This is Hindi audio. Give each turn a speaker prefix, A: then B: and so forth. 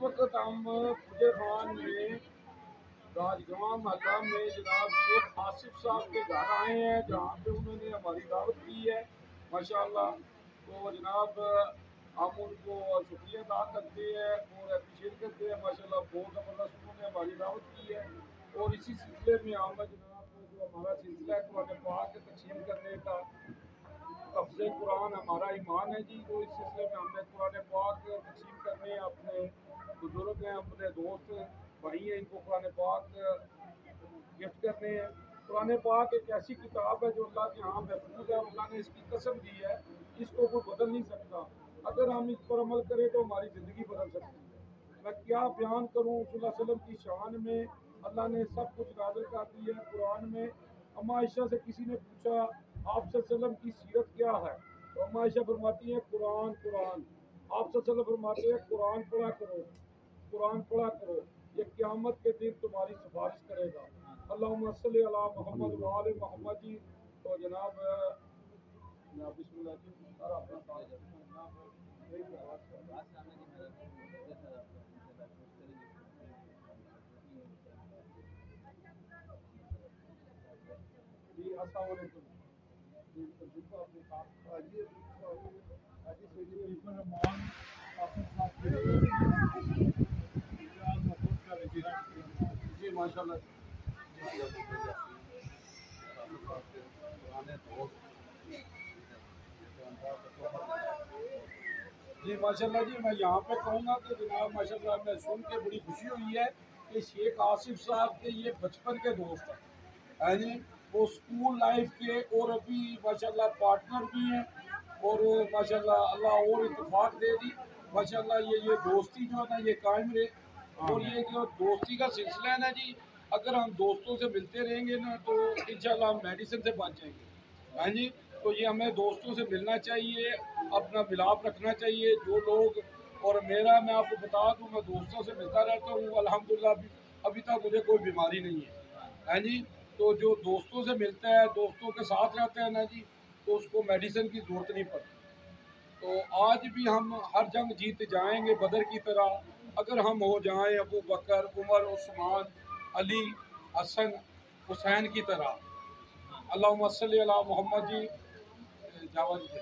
A: वक्त हम फुजे खान में राजगांव महकम में जनाब शेख आसिफ साहब के घर आए हैं, जहाँ पे उन्होंने हमारी दावत की है माशाल्लाह। तो जनाब हम उनको शुक्रिया अदा करते हैं और अप्रिशिएट करते हैं माशाल्लाह। बहुत ज़बरदस्त उन्होंने हमारी दावत की है और इसी सिलसिले में हम जनाब जो हमारा सिलसिला है कुरान पाक तकसीम करने का, तफ्ज़े कुरान हमारा ईमान है जी। तो इस सिलसिले में हमने कुरान पाक तकसीम करने अपने बुजुर्ग हैं, अपने दोस्त भाई हैं, इनको कुरान पाक गिफ्ट करने हैं। कुरान पाक एक ऐसी किताब है जो अल्लाह के यहाँ महफूज है, अल्लाह ने इसकी कसम दी है, इसको कोई बदल नहीं सकता। अगर हम इस पर अमल करें तो हमारी ज़िंदगी बदल सकती है। मैं क्या बयान करूँ सल्लल्लाहु अलैहि वसल्लम की शान में, अल्लाह ने सब कुछ नाज़िल कर दिया है कुरान में। अम्मा आयशा से किसी ने पूछा आप सल्लल्लाहु अलैहि वसल्लम की सीरत क्या है, तो अम्मा आयशा फरमाती है कुरान कुरान। आप सल्लल्लाहु अलैहि वसल्लम फरमाते हैं कुरान पढ़ा करो, कुरान पढ़ा करो, ये क़यामत के दिन तुम्हारी सिफारिश करेगा। अल्लाहुम्मा सल्ली अला मोहम्मद व आले मोहम्मद जी। तो जनाब बिस्मिल्लाह जी, सर अपना जी अस्सलाम वालेकुम जी। तजुर्बा अपने साथ आइए आइए सैयद बिल्कुल रहमान आसिफ साहब के जी माशाल्लाह जी माशाल्लाह जी। मैं यहाँ पे कहूँगा कि जनाब माशाल्लाह मैं सुन के बड़ी खुशी हुई है कि शेख आसिफ साहब के ये बचपन के दोस्त हैं जी। वो स्कूल लाइफ के और अभी माशाल्लाह पार्टनर भी हैं और माशाल्लाह अल्लाह और इत्तेफाक दे दी माशाल्लाह। ये दोस्ती जो है ना ये कायम रहे और ये जो दोस्ती का सिलसिला है ना जी, अगर हम दोस्तों से मिलते रहेंगे ना तो इंशाल्लाह हम मेडिसिन से बच जाएंगे। हाँ जी। तो ये हमें दोस्तों से मिलना चाहिए, अपना मिलाप रखना चाहिए जो लोग। और मैं आपको बता दूं मैं दोस्तों से मिलता रहता हूँ अल्हम्दुलिल्लाह। अभी तक मुझे कोई बीमारी नहीं है। हाँ जी। तो जो दोस्तों से मिलता है, दोस्तों के साथ रहता है ना जी, तो उसको मेडिसिन की ज़रूरत नहीं पड़ती। तो आज भी हम हर जंग जीत जाएंगे बदर की तरह अगर हम हो जाएं अबू बकर, उमर, उस्मान, अली, हसन, हुसैन की तरह। अल्लाहुम्मा सल्ली अला मोहम्मद जी। जावा जी।